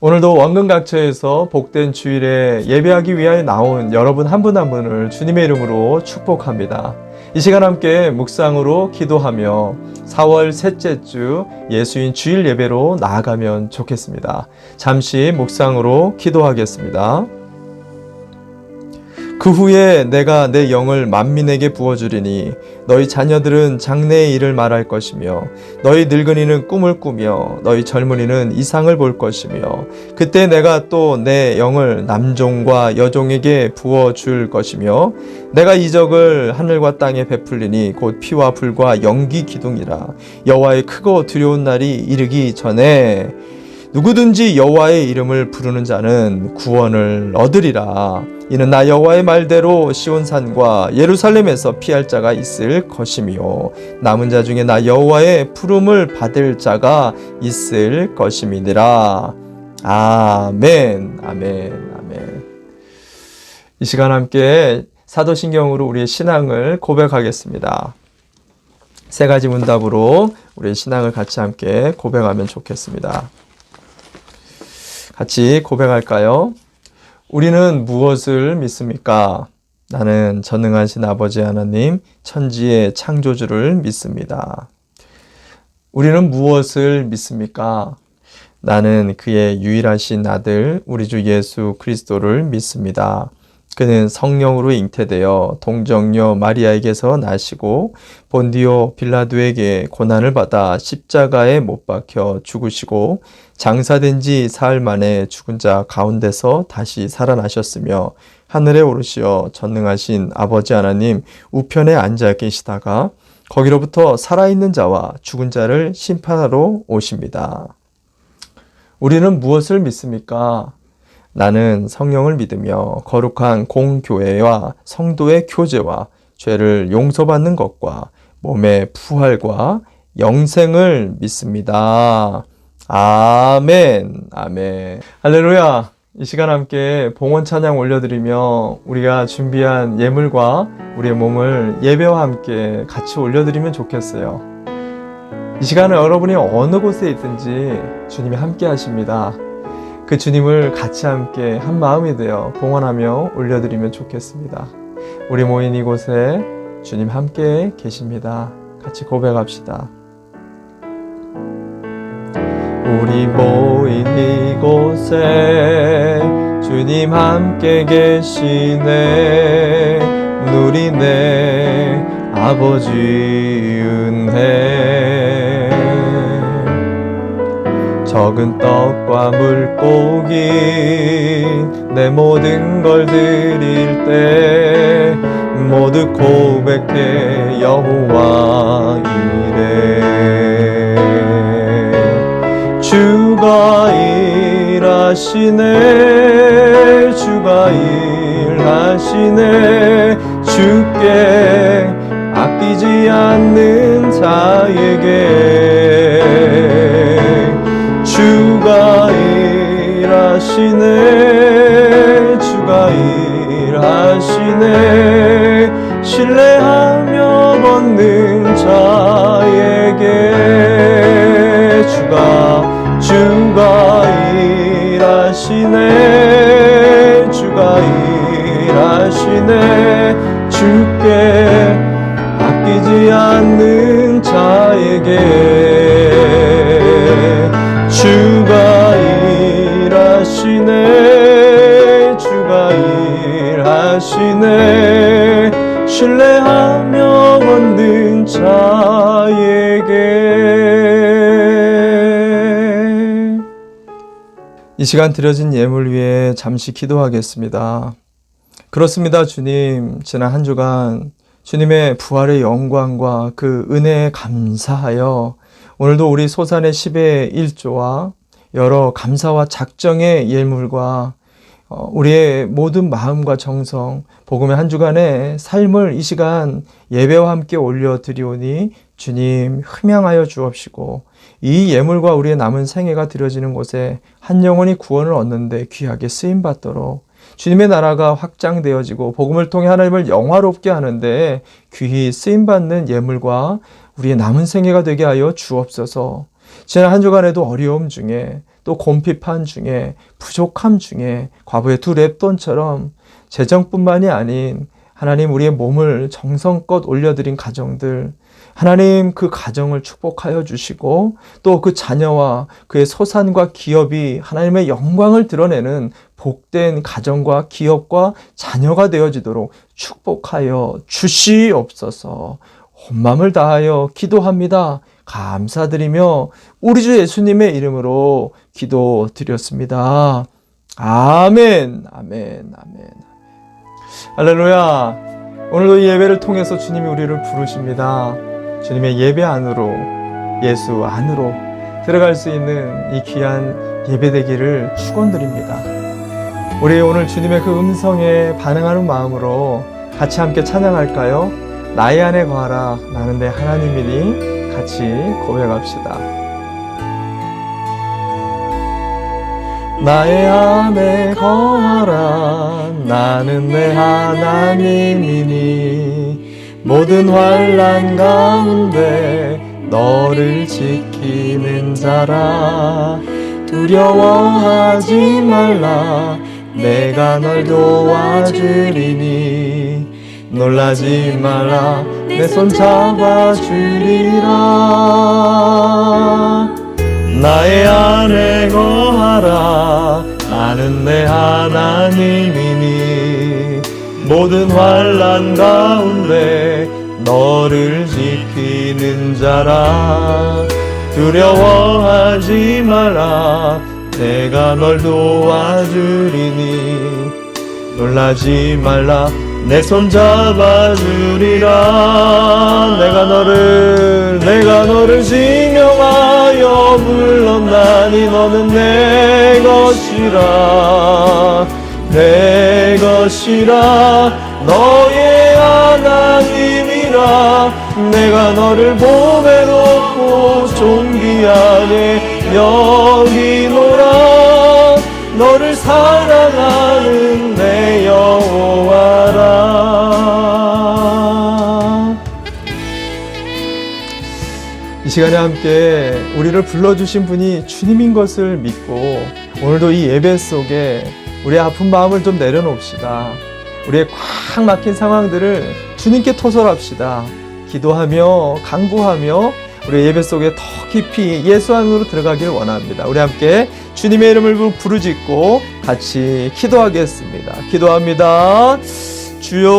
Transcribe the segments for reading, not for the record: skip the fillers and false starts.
오늘도 원근각처에서 복된 주일에 예배하기 위하여 나온 여러분 한 분 한 분을 주님의 이름으로 축복합니다. 이 시간 함께 묵상으로 기도하며 4월 셋째 주 예수인 주일 예배로 나아가면 좋겠습니다. 잠시 묵상으로 기도하겠습니다. 그 후에 내가 내 영을 만민에게 부어주리니 너희 자녀들은 장래의 일을 말할 것이며 너희 늙은이는 꿈을 꾸며 너희 젊은이는 이상을 볼 것이며 그때 내가 또 내 영을 남종과 여종에게 부어줄 것이며 내가 이적을 하늘과 땅에 베풀리니 곧 피와 불과 연기 기둥이라. 여호와의 크고 두려운 날이 이르기 전에 누구든지 여호와의 이름을 부르는 자는 구원을 얻으리라. 이는 나 여호와의 말대로 시온산과 예루살렘에서 피할 자가 있을 것이며 남은 자 중에 나 여호와의 부름을 받을 자가 있을 것임이니라. 아멘, 아멘, 아멘. 이 시간 함께 사도신경으로 우리의 신앙을 고백하겠습니다. 세 가지 문답으로 우리의 신앙을 같이 함께 고백하면 좋겠습니다. 같이 고백할까요? 우리는 무엇을 믿습니까? 나는 전능하신 아버지 하나님, 천지의 창조주를 믿습니다. 우리는 무엇을 믿습니까? 나는 그의 유일하신 아들, 우리 주 예수 그리스도를 믿습니다. 그는 성령으로 잉태되어 동정녀 마리아에게서 나시고 본디오 빌라도에게 고난을 받아 십자가에 못 박혀 죽으시고 장사된 지 사흘 만에 죽은 자 가운데서 다시 살아나셨으며 하늘에 오르시어 전능하신 아버지 하나님 우편에 앉아 계시다가 거기로부터 살아있는 자와 죽은 자를 심판하러 오십니다. 우리는 무엇을 믿습니까? 나는 성령을 믿으며 거룩한 공교회와 성도의 교제와 죄를 용서받는 것과 몸의 부활과 영생을 믿습니다. 아멘, 아멘. 할렐루야. 이 시간 함께 봉헌 찬양 올려드리며 우리가 준비한 예물과 우리의 몸을 예배와 함께 같이 올려드리면 좋겠어요. 이 시간은 여러분이 어느 곳에 있든지 주님이 함께 하십니다. 그 주님을 같이 함께 한 마음이 되어 봉헌하며 올려드리면 좋겠습니다. 우리 모인 이곳에 주님 함께 계십니다. 같이 고백합시다. 우리 모인 이곳에 주님 함께 계시네. 누리네 아버지 은혜. 적은 떡과 물고기 내 모든 걸 드릴 때 모두 고백해 여호와 이래. 주가 일하시네. 주가 일하시네. 주께 아끼지 않는 자에게 주가 일하시네. 주가 일하시네. 신뢰하며 걷는 자에게 주가 일하시네. 주가 일하시네. 주께 아끼지 않는 자에게 주가 일하시네. 주가 일하시네. 신뢰하며 걷는 자에게. 이 시간 드려진 예물 위에 잠시 기도하겠습니다. 그렇습니다, 주님. 지난 한 주간 주님의 부활의 영광과 그 은혜에 감사하여 오늘도 우리 소산의 10의 1조와 여러 감사와 작정의 예물과 우리의 모든 마음과 정성, 복음의 한 주간의 삶을 이 시간 예배와 함께 올려드리오니 주님 흠양하여 주옵시고 이 예물과 우리의 남은 생애가 드려지는 곳에 한 영혼이 구원을 얻는데 귀하게 쓰임받도록 주님의 나라가 확장되어지고 복음을 통해 하나님을 영화롭게 하는데 귀히 쓰임받는 예물과 우리의 남은 생애가 되게 하여 주옵소서. 지난 한 주간에도 어려움 중에 또 곰핍한 중에 부족함 중에 과부의 두 랩돈처럼 재정뿐만이 아닌 하나님 우리의 몸을 정성껏 올려드린 가정들, 하나님 그 가정을 축복하여 주시고 또 그 자녀와 그의 소산과 기업이 하나님의 영광을 드러내는 복된 가정과 기업과 자녀가 되어지도록 축복하여 주시옵소서. 온 마음을 다하여 기도합니다. 감사드리며 우리 주 예수님의 이름으로 기도드렸습니다. 아멘, 아멘, 아멘. 할렐루야. 오늘도 이 예배를 통해서 주님이 우리를 부르십니다. 주님의 예배 안으로, 예수 안으로 들어갈 수 있는 이 귀한 예배 되기를 축원드립니다. 우리 오늘 주님의 그 음성에 반응하는 마음으로 같이 함께 찬양할까요? 나의 안에 거하라, 나는 내 하나님이니. 같이 고백합시다. 나의 안에 거하라, 나는 내 하나님이니. 모든 환난 가운데 너를 지키는 자라. 두려워하지 말라, 내가 널 도와주리니. 놀라지 말라, 내 손 잡아주리라. 나의 안에 거하라, 나는 내 하나님이니. 모든 환난 가운데 너를 지키는 자라. 두려워하지 말라, 내가 널 도와주리니. 놀라지 말라, 내 손 잡아주리라. 내가 너를 징명하여 불렀나니 너는 내 것이라. 내 것이라, 너의 하나님이라. 내가 너를 보배 높고 존귀하게 여기노라. 너를 사랑하는 내 여호와라. 이 시간에 함께 우리를 불러주신 분이 주님인 것을 믿고 오늘도 이 예배 속에 우리의 아픈 마음을 좀 내려놓읍시다. 우리의 꽉 막힌 상황들을 주님께 토설합시다. 기도하며 간구하며 우리 예배 속에 더 깊이 예수 안으로 들어가길 원합니다. 우리 함께 주님의 이름을 부르짖고 같이 기도하겠습니다. 기도합니다. 주여,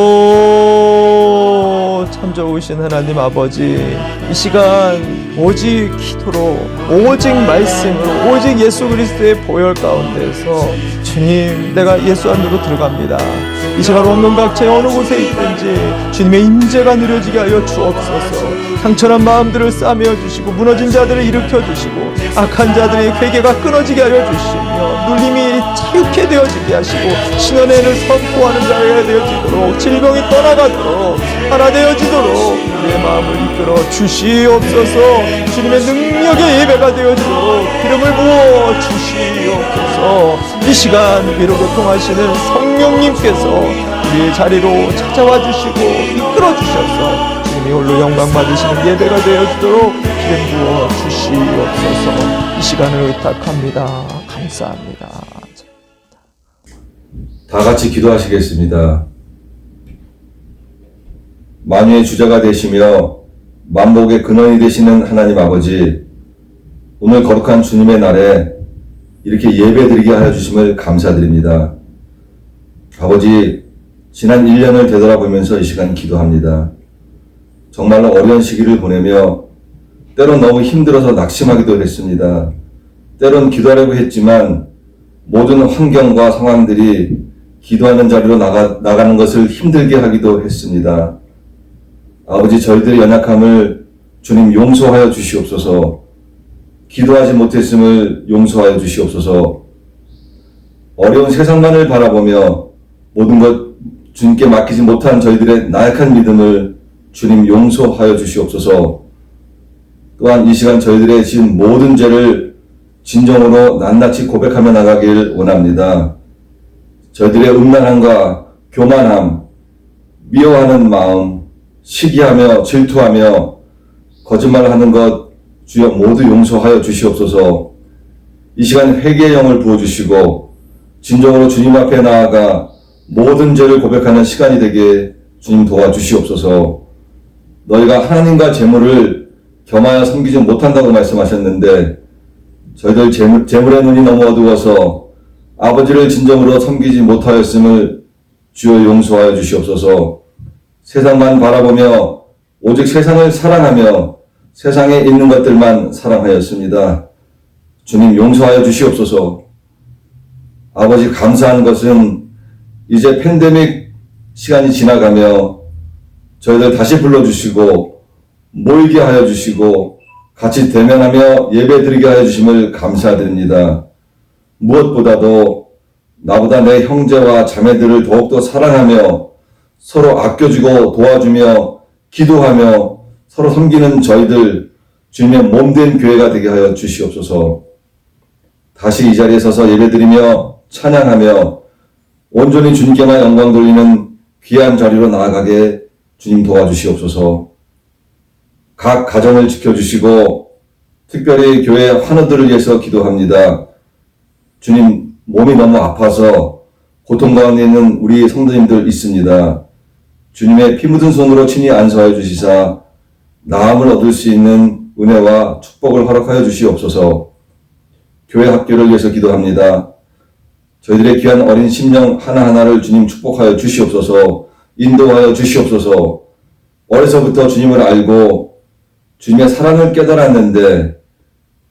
참 좋으신 하나님 아버지, 이 시간 오직 기도로, 오직 말씀으로, 오직 예수 그리스도의 보혈 가운데서 주님, 내가 예수 안으로 들어갑니다. 이 시간 온갖 각처에 어느 곳에 있든지 주님의 임재가 누려지게 하여 주옵소서. 상처난 마음들을 싸매어 주시고 무너진 자들을 일으켜 주시고 악한 자들의 회개가 끊어지게 하여 주시며 눌림이 자유케 되어지게 하시고 신원의 를 선포하는 자가 되어지도록 질병이 떠나가도록 하나 되어지도록 우리의 마음을 이끌어 주시옵소서. 주님의 능력의 예배가 되어지도록 기름을 부어 주시옵소서. 이 시간 위로 교통하시는 성령님께서 우리의 자리로 찾아와 주시고 이끌어 주셔서 주님이 홀로 영광 받으시는 예배가 되어지도록 기름 부어 주시옵소서. 이 시간을 의탁합니다. 감사합니다. 다 같이 기도하시겠습니다. 만유의 주자가 되시며 만복의 근원이 되시는 하나님 아버지, 오늘 거룩한 주님의 날에 이렇게 예배드리게 하여 주심을 감사드립니다. 아버지, 지난 1년을 되돌아보면서 이 시간 기도합니다. 정말로 어려운 시기를 보내며 때론 너무 힘들어서 낙심하기도 했습니다. 때론 기도하려고 했지만 모든 환경과 상황들이 기도하는 자리로 나가는 것을 힘들게 하기도 했습니다. 아버지, 저희들의 연약함을 주님 용서하여 주시옵소서. 기도하지 못했음을 용서하여 주시옵소서. 어려운 세상만을 바라보며 모든 것 주님께 맡기지 못한 저희들의 나약한 믿음을 주님 용서하여 주시옵소서. 또한 이 시간 저희들의 지은 모든 죄를 진정으로 낱낱이 고백하며 나가길 원합니다. 저희들의 음란함과 교만함, 미워하는 마음, 시기하며 질투하며 거짓말하는 것 주여 모두 용서하여 주시옵소서. 이 시간 회개의 영을 부어주시고 진정으로 주님 앞에 나아가 모든 죄를 고백하는 시간이 되게 주님 도와주시옵소서. 너희가 하나님과 재물을 겸하여 섬기지 못한다고 말씀하셨는데 저희들 재물의 눈이 너무 어두워서 아버지를 진정으로 섬기지 못하였음을 주여 용서하여 주시옵소서. 세상만 바라보며 오직 세상을 사랑하며 세상에 있는 것들만 사랑하였습니다. 주님 용서하여 주시옵소서. 아버지 감사한 것은 이제 팬데믹 시간이 지나가며 저희들 다시 불러주시고 모이게 하여 주시고 같이 대면하며 예배 드리게 하여 주심을 감사드립니다. 무엇보다도 나보다 내 형제와 자매들을 더욱더 사랑하며 서로 아껴주고 도와주며 기도하며 서로 섬기는 저희들 주님의 몸된 교회가 되게 하여 주시옵소서. 다시 이 자리에 서서 예배드리며 찬양하며 온전히 주님께만 영광 돌리는 귀한 자리로 나아가게 주님 도와주시옵소서. 각 가정을 지켜주시고 특별히 교회 환우들을 위해서 기도합니다. 주님 몸이 너무 아파서 고통 가운데 있는 우리 성도님들 있습니다. 주님의 피 묻은 손으로 친히 안수하여 주시사 나음을 얻을 수 있는 은혜와 축복을 허락하여 주시옵소서. 교회 학교를 위해서 기도합니다. 저희들의 귀한 어린 심령 하나하나를 주님 축복하여 주시옵소서. 인도하여 주시옵소서. 어려서부터 주님을 알고 주님의 사랑을 깨달았는데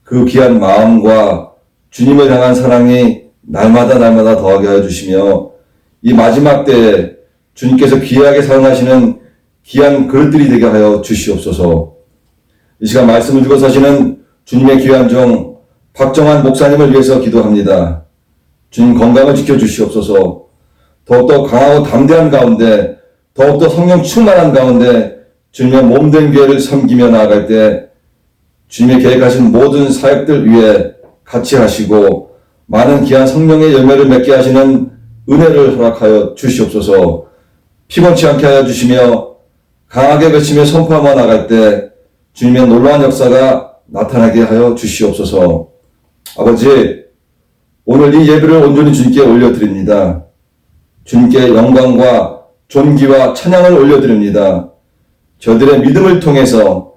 그 귀한 마음과 주님을 향한 사랑이 날마다 더하게 하여 주시며 이 마지막 때에 주님께서 귀하게 사용하시는 귀한 그릇들이 되게 하여 주시옵소서. 이 시간 말씀을 주고 사시는 주님의 귀한 종 박정환 목사님을 위해서 기도합니다. 주님 건강을 지켜주시옵소서. 더욱더 강하고 담대한 가운데 더욱더 성령 충만한 가운데 주님의 몸된 교회를 섬기며 나아갈 때 주님의 계획하신 모든 사역들 위에 같이 하시고 많은 귀한 성령의 열매를 맺게 하시는 은혜를 허락하여 주시옵소서. 피곤치 않게 하여 주시며 강하게 외치며 선포하며 나갈 때 주님의 놀라운 역사가 나타나게 하여 주시옵소서. 아버지, 오늘 이 예배를 온전히 주님께 올려드립니다. 주님께 영광과 존귀와 찬양을 올려드립니다. 저들의 믿음을 통해서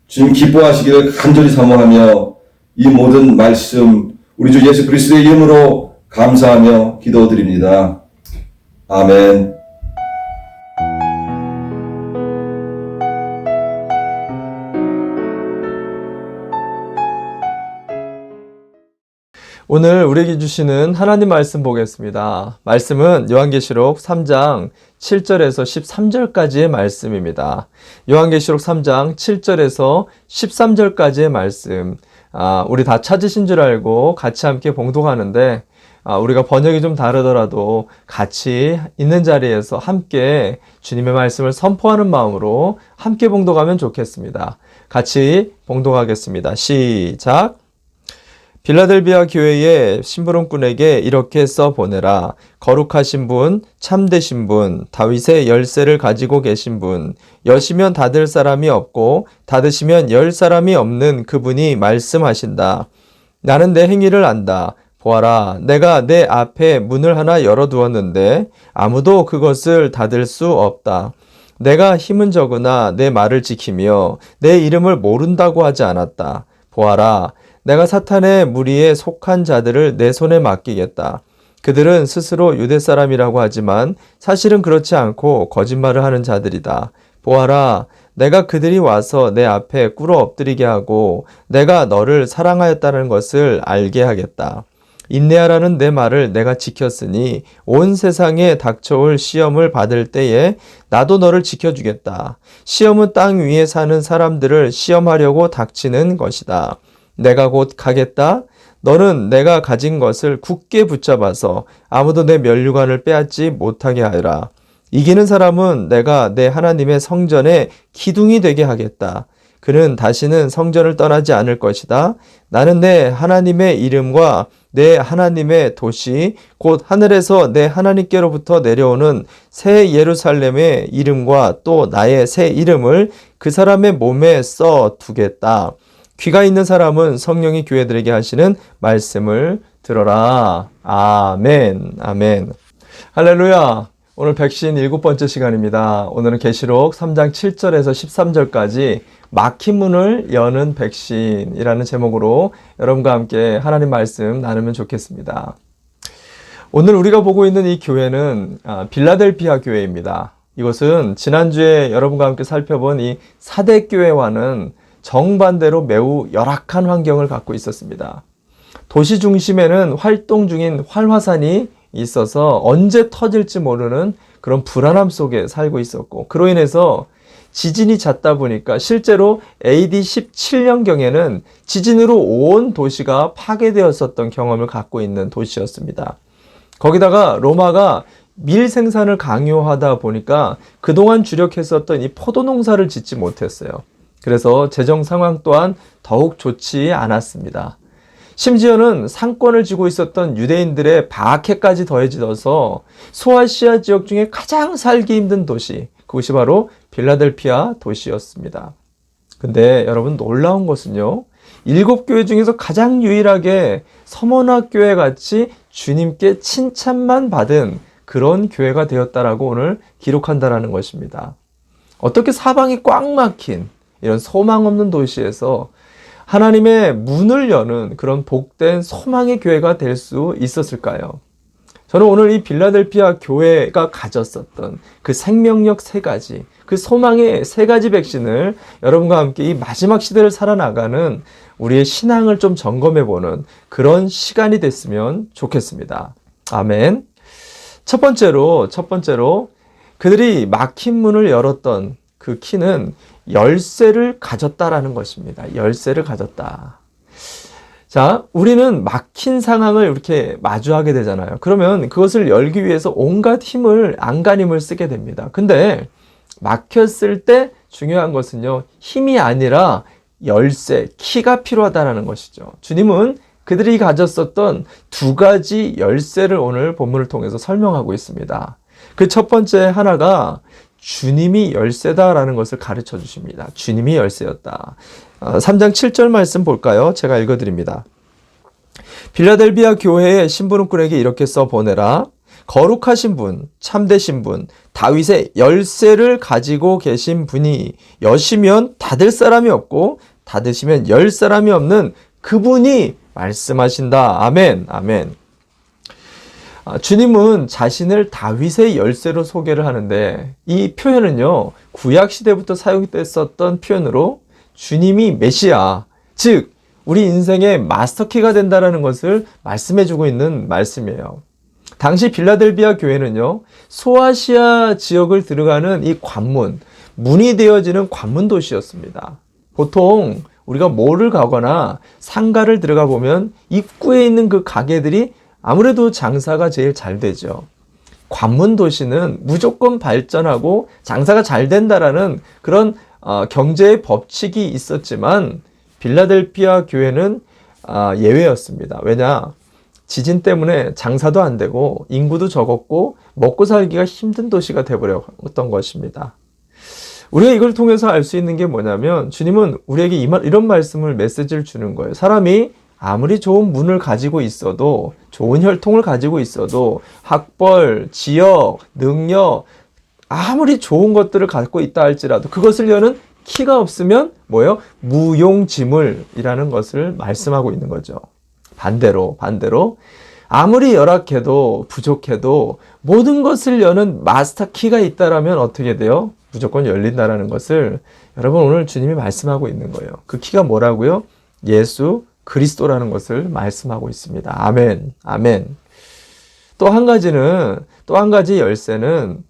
주님 기뻐하시기를 간절히 사모하며 이 모든 말씀 우리 주 예수 그리스도의 이름으로 감사하며 기도드립니다. 아멘. 오늘 우리에게 주시는 하나님 말씀 보겠습니다. 말씀은 요한계시록 3장 7절에서 13절까지의 말씀입니다. 요한계시록 3장 7절에서 13절까지의 말씀. 우리 다 찾으신 줄 알고 같이 함께 봉독하는데 우리가 번역이 좀 다르더라도 같이 있는 자리에서 함께 주님의 말씀을 선포하는 마음으로 함께 봉독하면 좋겠습니다. 같이 봉독하겠습니다. 시작! 빌라델비아 교회의 심부름꾼에게 이렇게 써보내라. 거룩하신 분, 참되신 분, 다윗의 열쇠를 가지고 계신 분, 여시면 닫을 사람이 없고 닫으시면 열 사람이 없는 그분이 말씀하신다. 나는 내 행위를 안다. 보아라, 내가 내 앞에 문을 하나 열어두었는데 아무도 그것을 닫을 수 없다. 내가 힘은 적으나 내 말을 지키며 내 이름을 모른다고 하지 않았다. 보아라, 내가 사탄의 무리에 속한 자들을 내 손에 맡기겠다. 그들은 스스로 유대 사람이라고 하지만 사실은 그렇지 않고 거짓말을 하는 자들이다. 보아라, 내가 그들이 와서 내 앞에 꿇어 엎드리게 하고 내가 너를 사랑하였다는 것을 알게 하겠다. 인내하라는 내 말을 내가 지켰으니 온 세상에 닥쳐올 시험을 받을 때에 나도 너를 지켜주겠다. 시험은 땅 위에 사는 사람들을 시험하려고 닥치는 것이다. 내가 곧 가겠다. 너는 내가 가진 것을 굳게 붙잡아서 아무도 내 면류관을 빼앗지 못하게 하여라. 이기는 사람은 내가 내 하나님의 성전에 기둥이 되게 하겠다. 그는 다시는 성전을 떠나지 않을 것이다. 나는 내 하나님의 이름과 내 하나님의 도시 곧 하늘에서 내 하나님께로부터 내려오는 새 예루살렘의 이름과 또 나의 새 이름을 그 사람의 몸에 써 두겠다. 귀가 있는 사람은 성령이 교회들에게 하시는 말씀을 들어라. 아멘. 아멘. 할렐루야. 오늘 백신 7번째 시간입니다. 오늘은 계시록 3장 7절에서 13절까지 막힌 문을 여는 백신이라는 제목으로 여러분과 함께 하나님 말씀 나누면 좋겠습니다. 오늘 우리가 보고 있는 이 교회는 빌라델피아 교회입니다. 이것은 지난주에 여러분과 함께 살펴본 이 사대교회와는 정반대로 매우 열악한 환경을 갖고 있었습니다. 도시 중심에는 활동 중인 활화산이 있어서 언제 터질지 모르는 그런 불안함 속에 살고 있었고, 그로 인해서 지진이 잦다 보니까 실제로 AD 17년경에는 지진으로 온 도시가 파괴되었었던 경험을 갖고 있는 도시였습니다. 거기다가 로마가 밀 생산을 강요하다 보니까 그동안 주력했었던 이 포도 농사를 짓지 못했어요. 그래서 재정 상황 또한 더욱 좋지 않았습니다. 심지어는 상권을 쥐고 있었던 유대인들의 박해까지 더해져서 소아시아 지역 중에 가장 살기 힘든 도시, 그것이 바로 빌라델피아 도시였습니다. 근데 여러분, 놀라운 것은요, 7교회 중에서 가장 유일하게 서머나교회 같이 주님께 칭찬만 받은 그런 교회가 되었다라고 오늘 기록한다라는 것입니다. 어떻게 사방이 꽉 막힌 이런 소망 없는 도시에서 하나님의 문을 여는 그런 복된 소망의 교회가 될 수 있었을까요? 저는 오늘 이 빌라델피아 교회가 가졌었던 그 생명력 3가지, 그 소망의 3가지 백신을 여러분과 함께 이 마지막 시대를 살아나가는 우리의 신앙을 좀 점검해보는 그런 시간이 됐으면 좋겠습니다. 아멘. 첫 번째로 그들이 막힌 문을 열었던 그 키는 열쇠를 가졌다라는 것입니다. 열쇠를 가졌다. 자, 우리는 막힌 상황을 이렇게 마주하게 되잖아요. 그러면 그것을 열기 위해서 온갖 힘을, 안간힘을 쓰게 됩니다. 근데 막혔을 때 중요한 것은요, 힘이 아니라 열쇠, 키가 필요하다는 것이죠. 주님은 그들이 가졌었던 2가지 열쇠를 오늘 본문을 통해서 설명하고 있습니다. 그 첫 번째 하나가 주님이 열쇠다라는 것을 가르쳐 주십니다. 주님이 열쇠였다. 3장 7절 말씀 볼까요? 제가 읽어드립니다. 빌라델비아 교회의 심부름꾼에게 이렇게 써보내라. 거룩하신 분, 참되신 분, 다윗의 열쇠를 가지고 계신 분이 여시면 닫을 사람이 없고 닫으시면 열 사람이 없는 그분이 말씀하신다. 아멘, 아멘. 주님은 자신을 다윗의 열쇠로 소개를 하는데, 이 표현은요, 구약시대부터 사용됐었던 표현으로 주님이 메시아, 즉 우리 인생의 마스터키가 된다는 것을 말씀해주고 있는 말씀이에요. 당시 빌라델비아 교회는요, 소아시아 지역을 들어가는 이 관문, 문이 되어지는 관문 도시였습니다. 보통 우리가 몰을 가거나 상가를 들어가 보면 입구에 있는 그 가게들이 아무래도 장사가 제일 잘 되죠. 관문 도시는 무조건 발전하고 장사가 잘 된다라는 그런 경제의 법칙이 있었지만, 빌라델피아 교회는 예외였습니다. 왜냐? 지진 때문에 장사도 안 되고 인구도 적었고 먹고 살기가 힘든 도시가 되어버렸던 것입니다. 우리가 이걸 통해서 알 수 있는 게 뭐냐면, 주님은 우리에게 이런 말씀을, 메시지를 주는 거예요. 사람이 아무리 좋은 문을 가지고 있어도, 좋은 혈통을 가지고 있어도, 학벌, 지역, 능력, 아무리 좋은 것들을 갖고 있다 할지라도 그것을 여는 키가 없으면 뭐예요? 무용지물이라는 것을 말씀하고 있는 거죠. 반대로 아무리 열악해도 부족해도 모든 것을 여는 마스터 키가 있다라면 어떻게 돼요? 무조건 열린다라는 것을 여러분 오늘 주님이 말씀하고 있는 거예요. 그 키가 뭐라고요? 예수 그리스도라는 것을 말씀하고 있습니다. 아멘, 아멘. 또 한 가지 열쇠는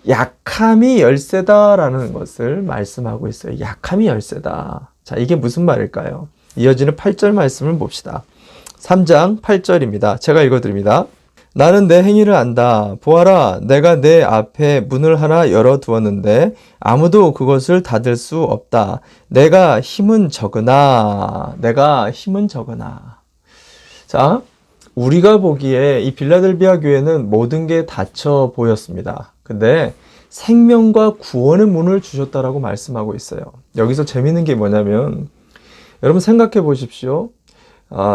약함이 열쇠다라는 것을 말씀하고 있어요. 약함이 열쇠다. 자, 이게 무슨 말일까요? 이어지는 8절 말씀을 봅시다. 3장 8절입니다. 제가 읽어드립니다. 나는 내 행위를 안다. 보아라, 내가 내 앞에 문을 하나 열어두었는데 아무도 그것을 닫을 수 없다. 내가 힘은 적으나. 자, 우리가 보기에 이 빌라델비아 교회는 모든 게 닫혀 보였습니다. 근데 생명과 구원의 문을 주셨다라고 말씀하고 있어요. 여기서 재밌는 게 뭐냐면, 여러분 생각해 보십시오.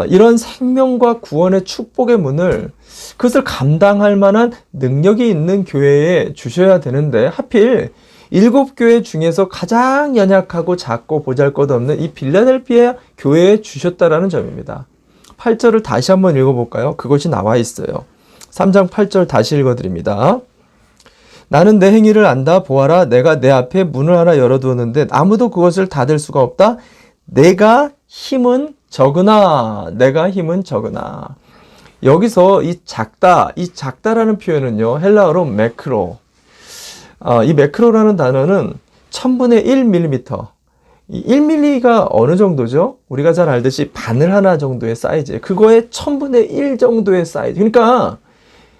이런 생명과 구원의 축복의 문을 그것을 감당할 만한 능력이 있는 교회에 주셔야 되는데 하필 7교회 중에서 가장 연약하고 작고 보잘것없는 이 빌라델피아 교회에 주셨다라는 점입니다. 8절을 다시 한번 읽어볼까요? 그것이 나와 있어요. 3장 8절 다시 읽어드립니다. 나는 내 행위를 안다. 보아라, 내가 내 앞에 문을 하나 열어두었는데 아무도 그것을 닫을 수가 없다. 내가 힘은 적으나. 내가 힘은 적으나. 여기서 이 작다라는 표현은요, 헬라어로 매크로. 이 매크로라는 단어는 1000분의 1mm. 이 1mm가 어느 정도죠? 우리가 잘 알듯이 바늘 하나 정도의 사이즈예요. 그거의 1000분의 1 정도의 사이즈. 그러니까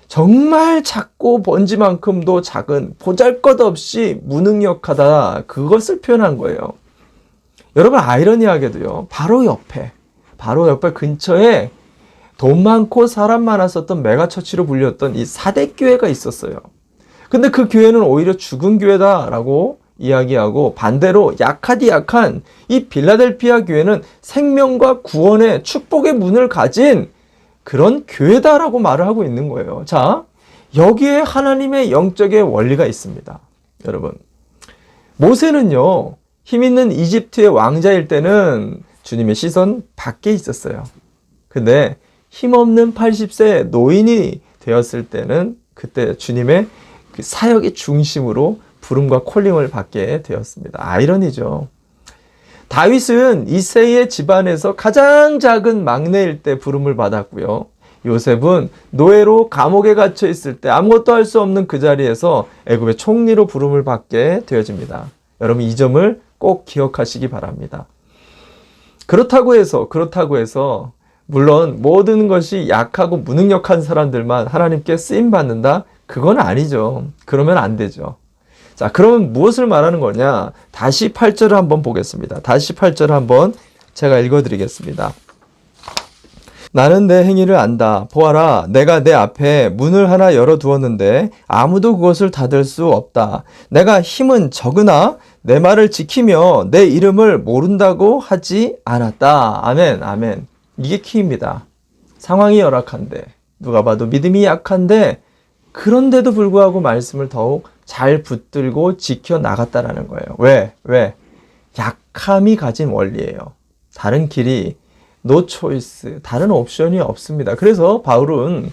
정말 작고 번지만큼도 작은 보잘것없이 무능력하다. 그것을 표현한 거예요. 여러분 아이러니하게도요. 바로 옆에 근처에 돈 많고 사람 많았었던 메가처치로 불렸던 이 사대교회가 있었어요. 근데 그 교회는 오히려 죽은 교회다라고 이야기하고 반대로 약한 이 빌라델피아 교회는 생명과 구원의 축복의 문을 가진 그런 교회다라고 말을 하고 있는 거예요. 자, 여기에 하나님의 영적의 원리가 있습니다. 여러분, 모세는요, 힘 있는 이집트의 왕자일 때는 주님의 시선 밖에 있었어요. 근데 힘없는 80세 노인이 되었을 때는 그때 주님의 그 사역의 중심으로 부름과 콜링을 받게 되었습니다. 아이러니죠. 다윗은 이새의 집안에서 가장 작은 막내일 때 부름을 받았고요. 요셉은 노예로 감옥에 갇혀 있을 때 아무것도 할 수 없는 그 자리에서 애굽의 총리로 부름을 받게 되어집니다. 여러분 이 점을 꼭 기억하시기 바랍니다. 그렇다고 해서 물론 모든 것이 약하고 무능력한 사람들만 하나님께 쓰임 받는다? 그건 아니죠. 그러면 안 되죠. 자, 그러면 무엇을 말하는 거냐? 다시 8절을 한번 보겠습니다. 다시 8절을 한번 제가 읽어드리겠습니다. 나는 내 행위를 안다. 보아라, 내가 내 앞에 문을 하나 열어두었는데 아무도 그것을 닫을 수 없다. 내가 힘은 적으나 내 말을 지키며 내 이름을 모른다고 하지 않았다. 아멘, 아멘. 이게 키입니다. 상황이 열악한데, 누가 봐도 믿음이 약한데, 그런데도 불구하고 말씀을 더욱 잘 붙들고 지켜나갔다라는 거예요. 왜? 약함이 가진 원리예요. 다른 길이 no choice, 다른 옵션이 없습니다. 그래서 바울은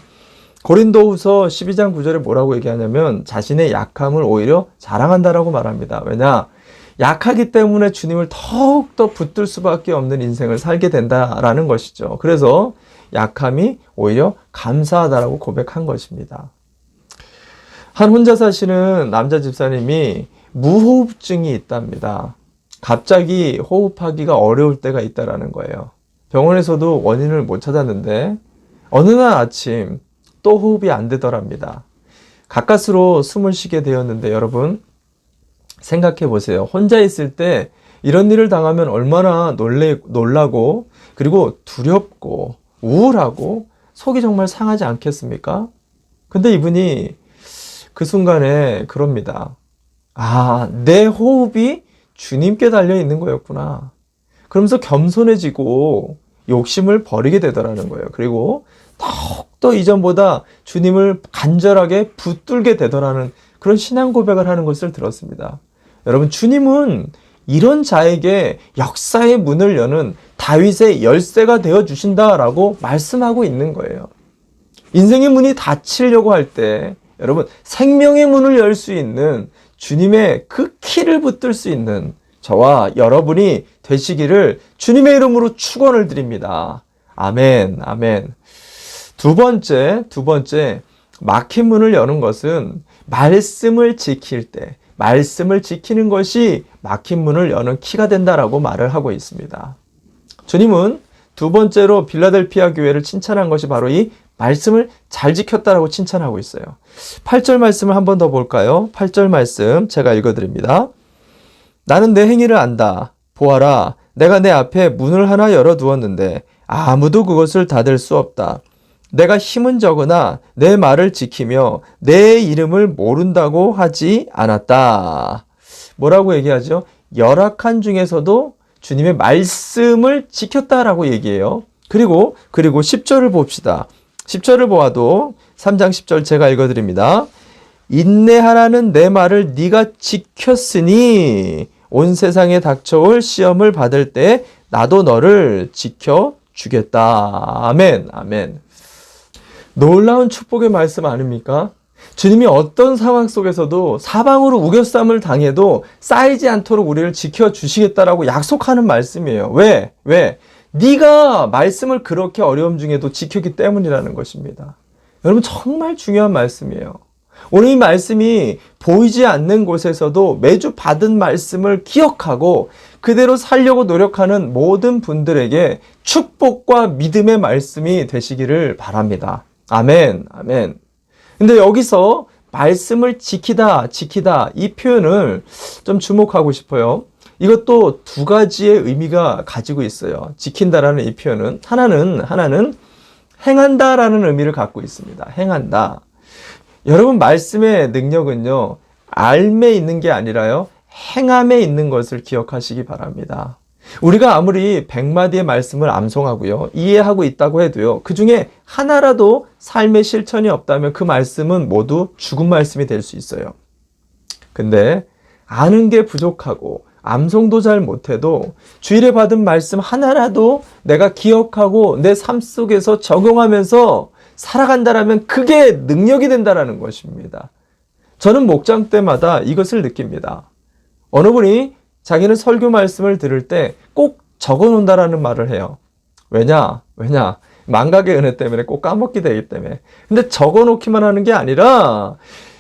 고린도후서 12장 9절에 뭐라고 얘기하냐면 자신의 약함을 오히려 자랑한다라고 말합니다. 왜냐? 약하기 때문에 주님을 더욱더 붙들 수밖에 없는 인생을 살게 된다라는 것이죠. 그래서 약함이 오히려 감사하다라고 고백한 것입니다. 한 혼자 사시는 남자 집사님이 무호흡증이 있답니다. 갑자기 호흡하기가 어려울 때가 있다라는 거예요. 병원에서도 원인을 못 찾았는데 어느 날 아침 또 호흡이 안 되더랍니다. 가까스로 숨을 쉬게 되었는데 여러분 생각해 보세요. 혼자 있을 때 이런 일을 당하면 얼마나 놀라고 그리고 두렵고 우울하고 속이 정말 상하지 않겠습니까? 근데 이분이 그 순간에 그럽니다. 아, 내 호흡이 주님께 달려 있는 거였구나. 그러면서 겸손해지고 욕심을 버리게 되더라는 거예요. 그리고 더욱더 이전보다 주님을 간절하게 붙들게 되더라는 그런 신앙 고백을 하는 것을 들었습니다. 여러분, 주님은 이런 자에게 역사의 문을 여는 다윗의 열쇠가 되어주신다라고 말씀하고 있는 거예요. 인생의 문이 닫히려고 할 때 여러분 생명의 문을 열 수 있는 주님의 그 키를 붙들 수 있는 저와 여러분이 되시기를 주님의 이름으로 축원을 드립니다. 아멘, 아멘. 두 번째, 막힌 문을 여는 것은 말씀을 지킬 때, 말씀을 지키는 것이 막힌 문을 여는 키가 된다라고 말을 하고 있습니다. 주님은 두 번째로 빌라델피아 교회를 칭찬한 것이 바로 이 말씀을 잘 지켰다라고 칭찬하고 있어요. 8절 말씀을 한 번 더 볼까요? 8절 말씀 제가 읽어드립니다. 나는 내 행위를 안다. 보아라, 내가 내 앞에 문을 하나 열어두었는데 아무도 그것을 닫을 수 없다. 내가 힘은 적으나 내 말을 지키며 내 이름을 모른다고 하지 않았다. 뭐라고 얘기하죠? 열악한 중에서도 주님의 말씀을 지켰다라고 얘기해요. 그리고 10절을 봅시다. 10절을 보아도 3장 10절 제가 읽어드립니다. 인내하라는 내 말을 네가 지켰으니 온 세상에 닥쳐올 시험을 받을 때 나도 너를 지켜주겠다. 아멘, 아멘. 놀라운 축복의 말씀 아닙니까? 주님이 어떤 상황 속에서도 사방으로 우겨쌈을 당해도 쌓이지 않도록 우리를 지켜주시겠다라고 약속하는 말씀이에요. 왜? 네가 말씀을 그렇게 어려움 중에도 지켰기 때문이라는 것입니다. 여러분 정말 중요한 말씀이에요. 오늘 이 말씀이 보이지 않는 곳에서도 매주 받은 말씀을 기억하고 그대로 살려고 노력하는 모든 분들에게 축복과 믿음의 말씀이 되시기를 바랍니다. 아멘, 아멘. 근데 여기서 말씀을 지키다 이 표현을 좀 주목하고 싶어요. 이것도 두 가지의 의미가 가지고 있어요. 지킨다라는 이 표현은 하나는 행한다라는 의미를 갖고 있습니다. 행한다. 여러분 말씀의 능력은요. 알매 있는 게 아니라요. 행함에 있는 것을 기억하시기 바랍니다. 우리가 아무리 100마디의 말씀을 암송하고요. 이해하고 있다고 해도요. 그 중에 하나라도 삶의 실천이 없다면 그 말씀은 모두 죽은 말씀이 될 수 있어요. 근데 아는 게 부족하고 암송도 잘 못해도 주일에 받은 말씀 하나라도 내가 기억하고 내 삶 속에서 적용하면서 살아간다라면 그게 능력이 된다라는 것입니다. 저는 목장 때마다 이것을 느낍니다. 어느 분이 자기는 설교 말씀을 들을 때 꼭 적어 놓는다라는 말을 해요. 왜냐? 망각의 은혜 때문에 꼭 까먹게 되기 때문에. 근데 적어 놓기만 하는 게 아니라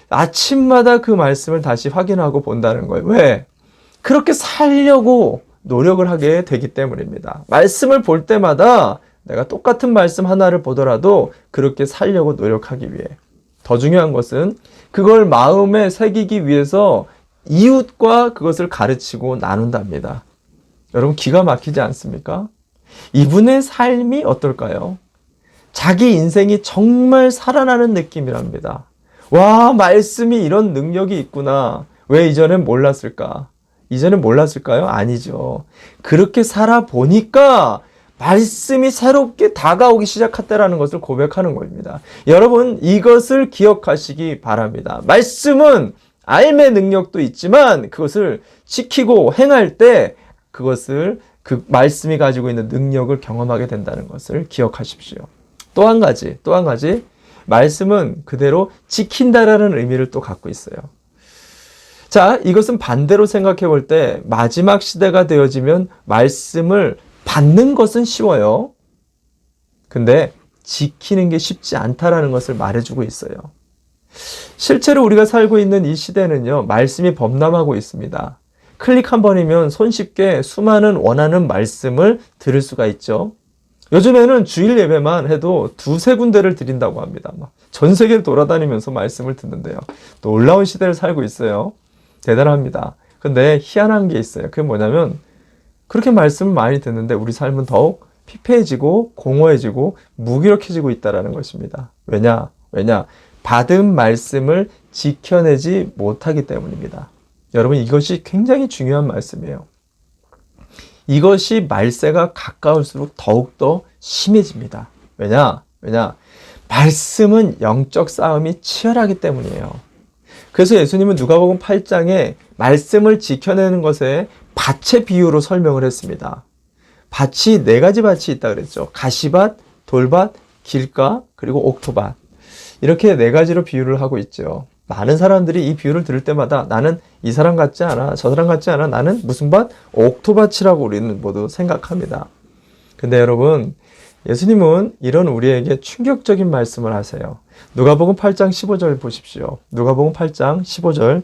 아침마다 그 말씀을 다시 확인하고 본다는 거예요. 왜? 그렇게 살려고 노력을 하게 되기 때문입니다. 말씀을 볼 때마다 내가 똑같은 말씀 하나를 보더라도 그렇게 살려고 노력하기 위해. 더 중요한 것은 그걸 마음에 새기기 위해서 이웃과 그것을 가르치고 나눈답니다. 여러분 기가 막히지 않습니까? 이분의 삶이 어떨까요? 자기 인생이 정말 살아나는 느낌이랍니다. 와, 말씀이 이런 능력이 있구나. 왜 이전엔 몰랐을까? 이전엔 몰랐을까요? 아니죠. 그렇게 살아보니까 말씀이 새롭게 다가오기 시작했다라는 것을 고백하는 겁니다. 여러분 이것을 기억하시기 바랍니다. 말씀은 알매 능력도 있지만 그것을 지키고 행할 때 그것을 그 말씀이 가지고 있는 능력을 경험하게 된다는 것을 기억하십시오. 또 한 가지 말씀은 그대로 지킨다라는 의미를 또 갖고 있어요. 자, 이것은 반대로 생각해 볼 때 마지막 시대가 되어지면 말씀을 받는 것은 쉬워요. 근데 지키는 게 쉽지 않다라는 것을 말해주고 있어요. 실제로 우리가 살고 있는 이 시대는요, 말씀이 범람하고 있습니다. 클릭 한 번이면 손쉽게 수많은 원하는 말씀을 들을 수가 있죠. 요즘에는 주일 예배만 해도 2-3군데를 드린다고 합니다. 전 세계를 돌아다니면서 말씀을 듣는데요. 놀라운 시대를 살고 있어요. 대단합니다. 근데 희한한 게 있어요. 그게 뭐냐면 그렇게 말씀을 많이 듣는데 우리 삶은 더욱 피폐해지고 공허해지고 무기력해지고 있다는 것입니다. 왜냐? 받은 말씀을 지켜내지 못하기 때문입니다. 여러분 이것이 굉장히 중요한 말씀이에요. 이것이 말세가 가까울수록 더욱더 심해집니다. 왜냐? 말씀은 영적 싸움이 치열하기 때문이에요. 그래서 예수님은 누가복음 8장에 말씀을 지켜내는 것에 밭의 비유로 설명을 했습니다. 밭이 4가지 밭이 있다 그랬죠. 가시밭, 돌밭, 길가, 그리고 옥토밭. 이렇게 4가지로 비유를 하고 있죠. 많은 사람들이 이 비유를 들을 때마다 나는 이 사람 같지 않아, 저 사람 같지 않아, 나는 무슨 밭? 옥토밭이라고 우리는 모두 생각합니다. 근데 여러분, 예수님은 이런 우리에게 충격적인 말씀을 하세요. 누가복음 8장 15절 보십시오. 누가복음 8장 15절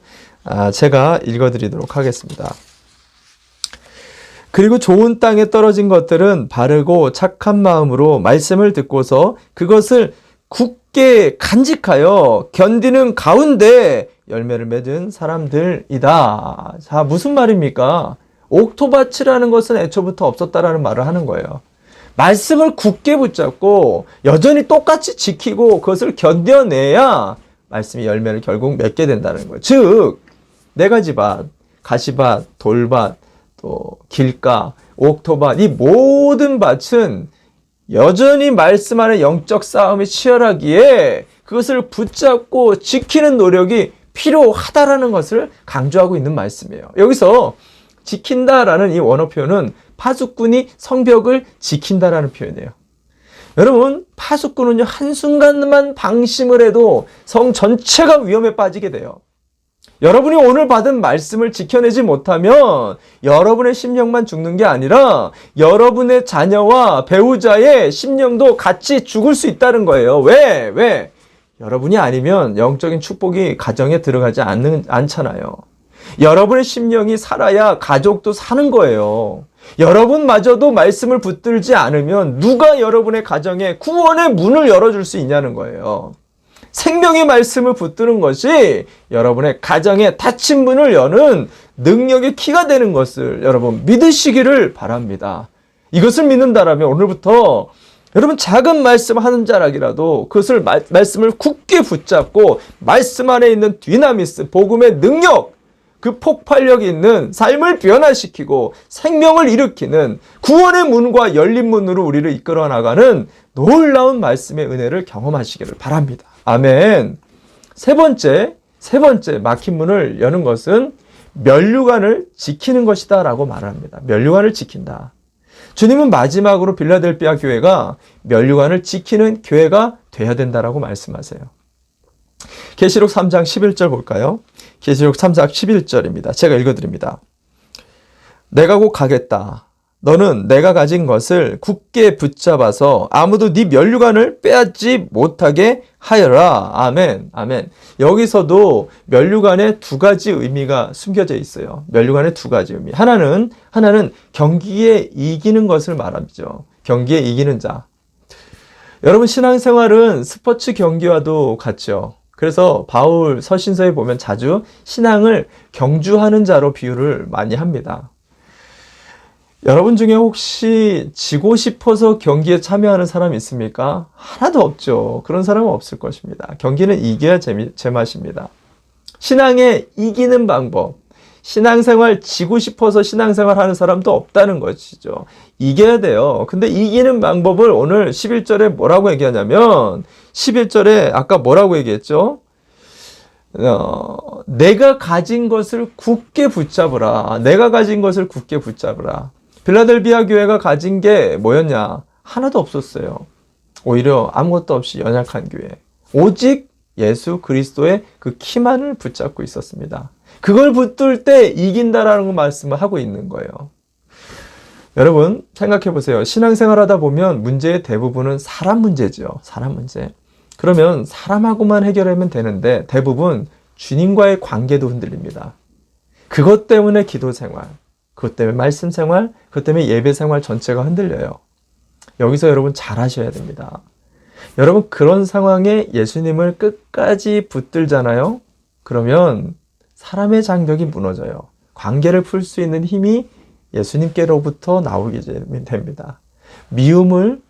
제가 읽어드리도록 하겠습니다. 그리고 좋은 땅에 떨어진 것들은 바르고 착한 마음으로 말씀을 듣고서 그것을 굳게 간직하여 견디는 가운데 열매를 맺은 사람들이다. 자, 무슨 말입니까? 옥토밭이라는 것은 애초부터 없었다라는 말을 하는 거예요. 말씀을 굳게 붙잡고 여전히 똑같이 지키고 그것을 견뎌내야 말씀이 열매를 결국 맺게 된다는 거예요. 즉 4가지 밭, 가시밭, 돌밭, 또 길가, 옥토반, 이 모든 밭은 여전히 말씀 안에 영적 싸움이 치열하기에 그것을 붙잡고 지키는 노력이 필요하다라는 것을 강조하고 있는 말씀이에요. 여기서 지킨다라는 이 원어 표현은 파수꾼이 성벽을 지킨다라는 표현이에요. 여러분, 파수꾼은요, 한순간만 방심을 해도 성 전체가 위험에 빠지게 돼요. 여러분이 오늘 받은 말씀을 지켜내지 못하면 여러분의 심령만 죽는 게 아니라 여러분의 자녀와 배우자의 심령도 같이 죽을 수 있다는 거예요. 왜? 여러분이 아니면 영적인 축복이 가정에 들어가지 않잖아요. 여러분의 심령이 살아야 가족도 사는 거예요. 여러분마저도 말씀을 붙들지 않으면 누가 여러분의 가정에 구원의 문을 열어줄 수 있냐는 거예요. 생명의 말씀을 붙드는 것이 여러분의 가정에 닫힌 문을 여는 능력의 키가 되는 것을 여러분 믿으시기를 바랍니다. 이것을 믿는다라면 오늘부터 여러분 작은 말씀 하는 자락이라도 그것을 말씀을 굳게 붙잡고 말씀 안에 있는 디나미스, 복음의 능력, 그 폭발력이 있는 삶을 변화시키고 생명을 일으키는 구원의 문과 열린 문으로 우리를 이끌어 나가는 놀라운 말씀의 은혜를 경험하시기를 바랍니다. 아멘. 세 번째 막힌 문을 여는 것은 면류관을 지키는 것이다 라고 말합니다. 면류관을 지킨다. 주님은 마지막으로 빌라델비아 교회가 면류관을 지키는 교회가 돼야 된다라고 말씀하세요. 계시록 3장 11절 볼까요? 계시록 3장 11절입니다. 제가 읽어드립니다. 내가 곧 가겠다. 너는 내가 가진 것을 굳게 붙잡아서 아무도 네 면류관을 빼앗지 못하게 하여라. 아멘. 아멘. 여기서도 면류관에 두 가지 의미가 숨겨져 있어요. 면류관에 두 가지 의미. 하나는 경기에 이기는 것을 말하죠. 경기에 이기는 자. 여러분, 신앙생활은 스포츠 경기와도 같죠. 그래서 바울 서신서에 보면 자주 신앙을 경주하는 자로 비유를 많이 합니다. 여러분 중에 혹시 지고 싶어서 경기에 참여하는 사람이 있습니까? 하나도 없죠. 그런 사람은 없을 것입니다. 경기는 이겨야 제맛입니다. 신앙에 이기는 방법, 신앙생활 지고 싶어서 신앙생활 하는 사람도 없다는 것이죠. 이겨야 돼요. 근데 이기는 방법을 오늘 11절에 뭐라고 얘기하냐면 11절에 아까 뭐라고 얘기했죠? 내가 가진 것을 굳게 붙잡으라. 내가 가진 것을 굳게 붙잡으라. 빌라델비아 교회가 가진 게 뭐였냐? 하나도 없었어요. 오히려 아무것도 없이 연약한 교회. 오직 예수 그리스도의 그 키만을 붙잡고 있었습니다. 그걸 붙들 때 이긴다라는 말씀을 하고 있는 거예요. 여러분 생각해 보세요. 신앙생활 하다 보면 문제의 대부분은 사람 문제죠. 사람 문제. 그러면 사람하고만 해결하면 되는데 대부분 주님과의 관계도 흔들립니다. 그것 때문에 기도생활, 그것 때문에 말씀생활, 그것 때문에 예배생활 전체가 흔들려요. 여기서 여러분 잘하셔야 됩니다. 여러분 그런 상황에 예수님을 끝까지 붙들잖아요. 그러면 사람의 장벽이 무너져요. 관계를 풀 수 있는 힘이 예수님께로부터 나오게 됩니다. 미움을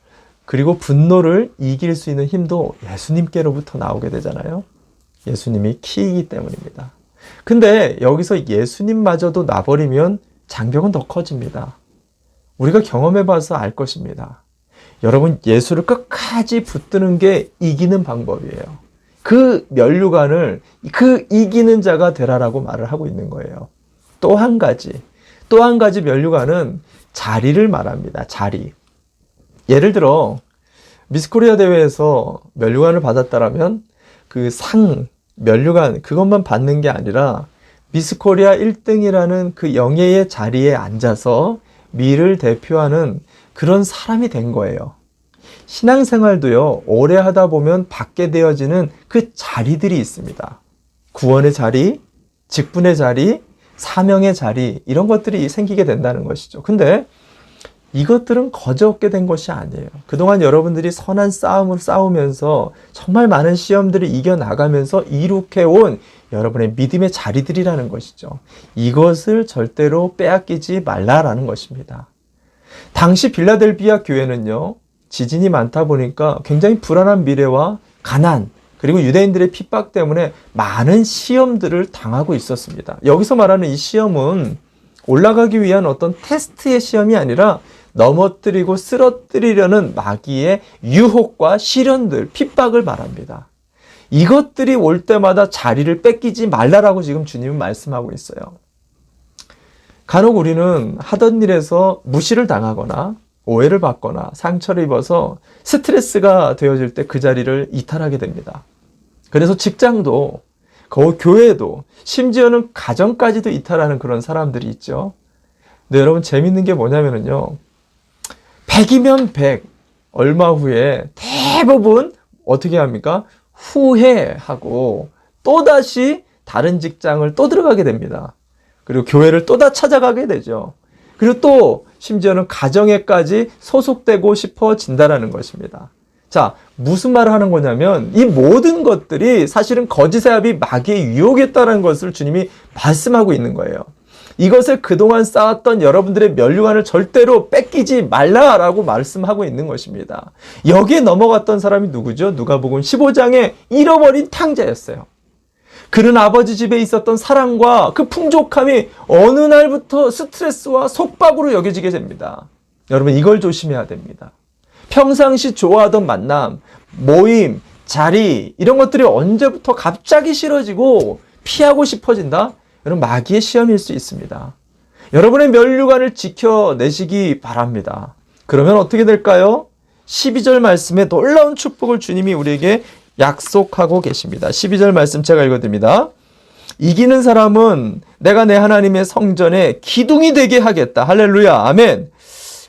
그리고 분노를 이길 수 있는 힘도 예수님께로부터 나오게 되잖아요. 예수님이 키이기 때문입니다. 근데 여기서 예수님마저도 놔버리면 장벽은 더 커집니다. 우리가 경험해봐서 알 것입니다. 여러분 예수를 끝까지 붙드는 게 이기는 방법이에요. 그 면류관을 그 이기는 자가 되라라고 말을 하고 있는 거예요. 또 한 가지 면류관은 자리를 말합니다. 자리. 예를 들어 미스코리아 대회에서 면류관을 받았다라면 그 상, 면류관 그것만 받는 게 아니라 미스코리아 1등이라는 그 영예의 자리에 앉아서 미를 대표하는 그런 사람이 된 거예요. 신앙생활도요, 오래 하다 보면 받게 되어지는 그 자리들이 있습니다. 구원의 자리, 직분의 자리, 사명의 자리, 이런 것들이 생기게 된다는 것이죠. 근데 이것들은 거저없게 된 것이 아니에요. 그동안 여러분들이 선한 싸움을 싸우면서 정말 많은 시험들을 이겨나가면서 이룩해온 여러분의 믿음의 자리들이라는 것이죠. 이것을 절대로 빼앗기지 말라라는 것입니다. 당시 빌라델비아 교회는요, 지진이 많다 보니까 굉장히 불안한 미래와 가난, 그리고 유대인들의 핍박 때문에 많은 시험들을 당하고 있었습니다. 여기서 말하는 이 시험은 올라가기 위한 어떤 테스트의 시험이 아니라 넘어뜨리고 쓰러뜨리려는 마귀의 유혹과 시련들, 핍박을 말합니다. 이것들이 올 때마다 자리를 뺏기지 말라라고 지금 주님은 말씀하고 있어요. 간혹 우리는 하던 일에서 무시를 당하거나 오해를 받거나 상처를 입어서 스트레스가 되어질 때 그 자리를 이탈하게 됩니다. 그래서 직장도, 교회도, 심지어는 가정까지도 이탈하는 그런 사람들이 있죠. 근데 여러분 재밌는 게 뭐냐면요. 100이면 100, 얼마 후에 대부분 어떻게 합니까? 후회하고 또다시 다른 직장을 또 들어가게 됩니다. 그리고 교회를 또 다 찾아가게 되죠. 그리고 또 심지어는 가정에까지 소속되고 싶어진다는 것입니다. 자, 무슨 말을 하는 거냐면 이 모든 것들이 사실은 거짓의 합이 마귀의 유혹이었다는 것을 주님이 말씀하고 있는 거예요. 이것을 그동안 쌓았던 여러분들의 면류관을 절대로 뺏기지 말라라고 말씀하고 있는 것입니다. 여기에 넘어갔던 사람이 누구죠? 누가복음 15장에 잃어버린 탕자였어요. 그는 아버지 집에 있었던 사랑과 그 풍족함이 어느 날부터 스트레스와 속박으로 여겨지게 됩니다. 여러분 이걸 조심해야 됩니다. 평상시 좋아하던 만남, 모임, 자리 이런 것들이 언제부터 갑자기 싫어지고 피하고 싶어진다? 여러분 마귀의 시험일 수 있습니다. 여러분의 면류관을 지켜내시기 바랍니다. 그러면 어떻게 될까요? 12절 말씀에 놀라운 축복을 주님이 우리에게 약속하고 계십니다. 12절 말씀 제가 읽어드립니다. 이기는 사람은 내가 내 하나님의 성전에 기둥이 되게 하겠다. 할렐루야. 아멘.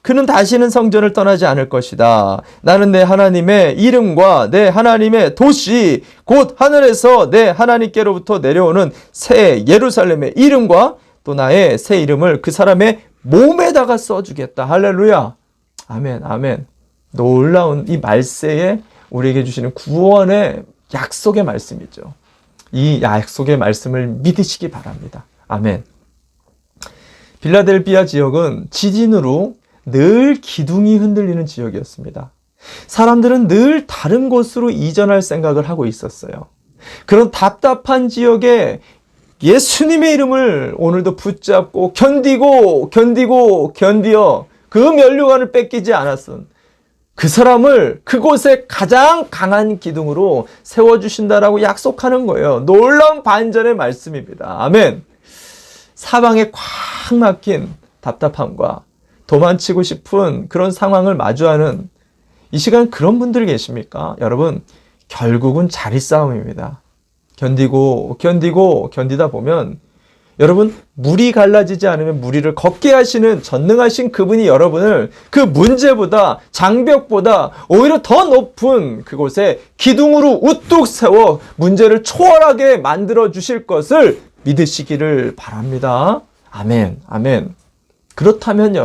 그는 다시는 성전을 떠나지 않을 것이다. 나는 내 하나님의 이름과 내 하나님의 도시 곧 하늘에서 내 하나님께로부터 내려오는 새 예루살렘의 이름과 또 나의 새 이름을 그 사람의 몸에다가 써주겠다. 할렐루야. 아멘. 아멘. 놀라운 이 말세에 우리에게 주시는 구원의 약속의 말씀이죠. 이 약속의 말씀을 믿으시기 바랍니다. 아멘. 빌라델비아 지역은 지진으로 늘 기둥이 흔들리는 지역이었습니다. 사람들은 늘 다른 곳으로 이전할 생각을 하고 있었어요. 그런 답답한 지역에 예수님의 이름을 오늘도 붙잡고 견디어 그 면류관을 뺏기지 않았던 그 사람을 그곳에 가장 강한 기둥으로 세워주신다라고 약속하는 거예요. 놀라운 반전의 말씀입니다. 아멘. 사방에 꽉 막힌 답답함과 도망치고 싶은 그런 상황을 마주하는 이 시간 그런 분들 계십니까? 여러분 결국은 자리 싸움입니다. 견디다 보면 여러분 물이 갈라지지 않으면 무리를 걷게 하시는 전능하신 그분이 여러분을 그 문제보다 장벽보다 오히려 더 높은 그곳에 기둥으로 우뚝 세워 문제를 초월하게 만들어 주실 것을 믿으시기를 바랍니다. 아멘. 아멘. 그렇다면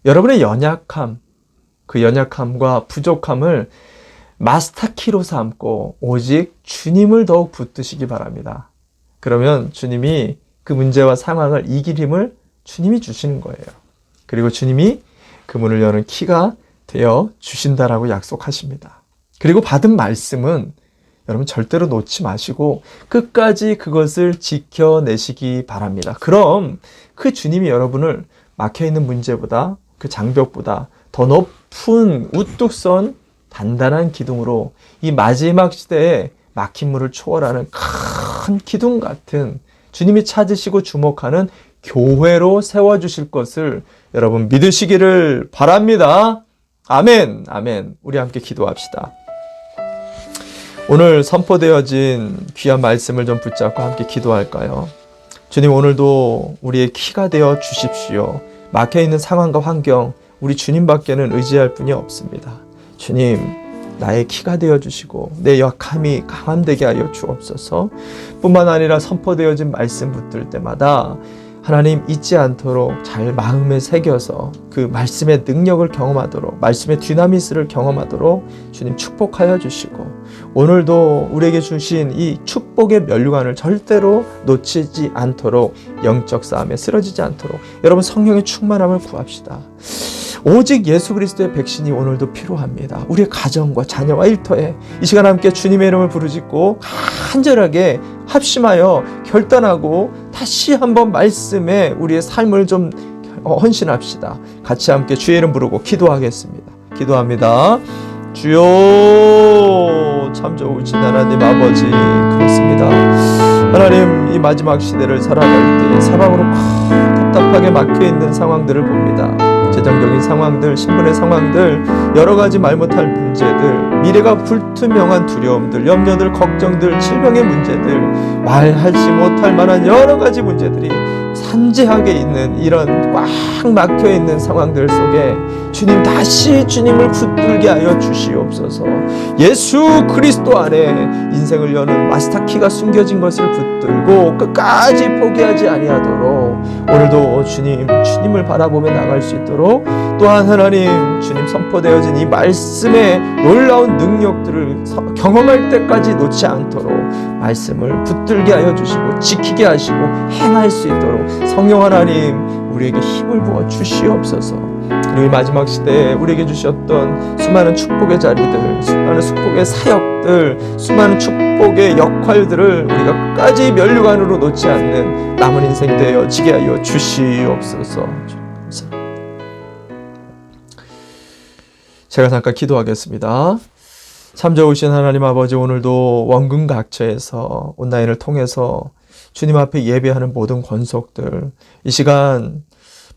여러분의 연약함, 그 연약함과 부족함을 마스터키로 삼고 오직 주님을 더욱 붙드시기 바랍니다. 그러면 주님이 그 문제와 상황을 이길 힘을 주님이 주시는 거예요. 그리고 주님이 그 문을 여는 키가 되어 주신다라고 약속하십니다. 그리고 받은 말씀은 여러분 절대로 놓지 마시고 끝까지 그것을 지켜내시기 바랍니다. 그럼 그 주님이 여러분을 막혀있는 문제보다 그 장벽보다 더 높은 우뚝 선 단단한 기둥으로 이 마지막 시대에 막힌 물을 초월하는 큰 기둥 같은 주님이 찾으시고 주목하는 교회로 세워주실 것을 여러분 믿으시기를 바랍니다. 아멘. 아멘. 우리 함께 기도합시다. 오늘 선포되어진 귀한 말씀을 좀 붙잡고 함께 기도할까요? 주님 오늘도 우리의 키가 되어 주십시오. 막혀있는 상황과 환경 우리 주님밖에는 의지할 분이 없습니다. 주님 나의 키가 되어 주시고 내 약함이 강함되게 하여 주옵소서. 뿐만 아니라 선포되어진 말씀 붙들 때마다 하나님 잊지 않도록 잘 마음에 새겨서 그 말씀의 능력을 경험하도록 말씀의 디나미스를 경험하도록 주님 축복하여 주시고 오늘도 우리에게 주신 이 축복의 면류관을 절대로 놓치지 않도록 영적 싸움에 쓰러지지 않도록 여러분 성령의 충만함을 구합시다. 오직 예수 그리스도의 백신이 오늘도 필요합니다. 우리의 가정과 자녀와 일터에 이 시간 함께 주님의 이름을 부르짖고 간절하게 합심하여 결단하고 다시 한번 말씀에 우리의 삶을 좀 헌신합시다. 같이 함께 주의 이름 부르고 기도하겠습니다. 기도합니다. 주여, 참 좋으신 하나님 아버지, 그렇습니다. 하나님, 이 마지막 시대를 살아갈 때 사방으로 답답하게 막혀있는 상황들을 봅니다. 재정적인 상황들, 신분의 상황들, 여러 가지 말 못할 문제들, 미래가 불투명한 두려움들, 염려들, 걱정들, 질병의 문제들, 말하지 못할 만한 여러 가지 문제들이 산재하게 있는 이런 꽉 막혀있는 상황들 속에 주님, 다시 주님을 붙들게 하여 주시옵소서. 예수 그리스도 안에 인생을 여는 마스터키가 숨겨진 것을 붙들고 끝까지 포기하지 아니하도록 오늘도 주님을 바라보며 나갈 수 있도록, 또한 하나님, 주님 선포되어진 이 말씀의 놀라운 능력들을 경험할 때까지 놓지 않도록 말씀을 붙들게 하여 주시고 지키게 하시고 행할 수 있도록 성령 하나님, 우리에게 힘을 부어 주시옵소서. 그리고 이 마지막 시대에 우리에게 주셨던 수많은 축복의 자리들, 수많은 축복의 사역들, 수많은 축복의 역할들을 우리가 끝까지 면류관으로 놓지 않는 남은 인생 되어지게 하여 주시옵소서. 감사합니다. 제가 잠깐 기도하겠습니다. 참 좋으신 하나님 아버지, 오늘도 원근각처에서 온라인을 통해서 주님 앞에 예배하는 모든 권속들, 이 시간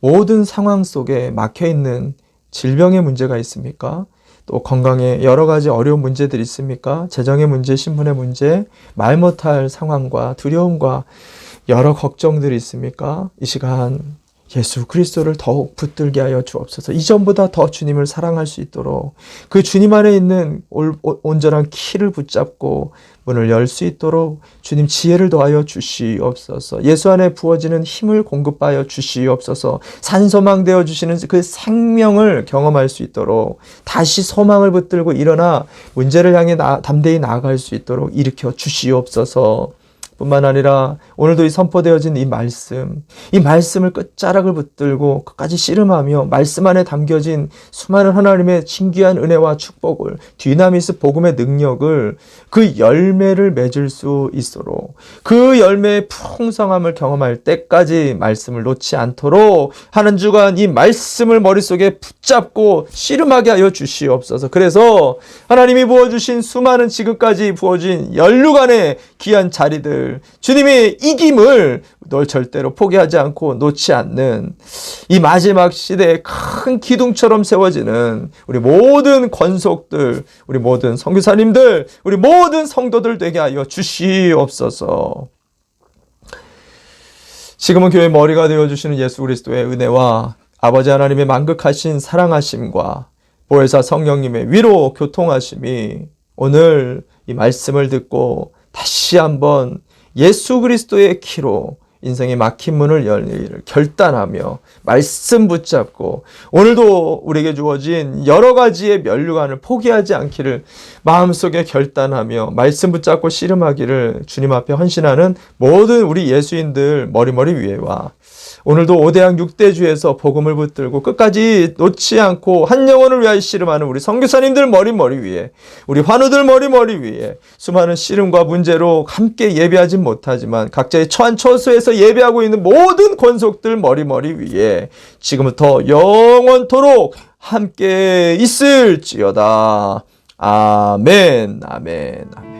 모든 상황 속에 막혀있는 질병의 문제가 있습니까? 또 건강에 여러 가지 어려운 문제들이 있습니까? 재정의 문제, 신분의 문제, 말 못할 상황과 두려움과 여러 걱정들이 있습니까? 이 시간 예수 그리스도를 더욱 붙들게 하여 주옵소서. 이전보다 더 주님을 사랑할 수 있도록, 그 주님 안에 있는 온전한 키를 붙잡고 문을 열 수 있도록 주님 지혜를 더하여 주시옵소서. 예수 안에 부어지는 힘을 공급하여 주시옵소서. 산소망 되어 주시는 그 생명을 경험할 수 있도록, 다시 소망을 붙들고 일어나 문제를 향해 담대히 나아갈 수 있도록 일으켜 주시옵소서. 뿐만 아니라 오늘도 이 선포되어진 이 말씀을 끝자락을 붙들고 끝까지 씨름하며 말씀 안에 담겨진 수많은 하나님의 신귀한 은혜와 축복을, 디나미스 복음의 능력을, 그 열매를 맺을 수 있도록, 그 열매의 풍성함을 경험할 때까지 말씀을 놓지 않도록 한 주간 이 말씀을 머릿속에 붙잡고 씨름하게 하여 주시옵소서. 그래서 하나님이 부어주신 수많은 지금까지 부어진 연루간의 귀한 자리들, 주님의 이김을 널 절대로 포기하지 않고 놓지 않는 이 마지막 시대에 큰 기둥처럼 세워지는 우리 모든 권속들, 우리 모든 선교사님들, 우리 모든 성도들 되게 하여 주시옵소서. 지금은 교회의 머리가 되어주시는 예수 그리스도의 은혜와 아버지 하나님의 만극하신 사랑하심과 보혜사 성령님의 위로 교통하심이 오늘 이 말씀을 듣고 다시 한번 예수 그리스도의 키로 인생의 막힌 문을 열기를 결단하며 말씀 붙잡고 오늘도 우리에게 주어진 여러 가지의 면류관을 포기하지 않기를 마음속에 결단하며 말씀 붙잡고 씨름하기를 주님 앞에 헌신하는 모든 우리 예수인들 머리머리 위에와 오늘도 5대양 6대주에서 복음을 붙들고 끝까지 놓지 않고 한 영혼을 위하여 씨름하는 우리 선교사님들 머리머리 위에, 우리 환우들 머리머리 위에 수많은 씨름과 문제로 함께 예배하진 못하지만 각자의 처한 처소에서 예배하고 있는 모든 권속들 머리머리 위에 지금부터 영원토록 함께 있을지어다. 아멘, 아멘, 아멘.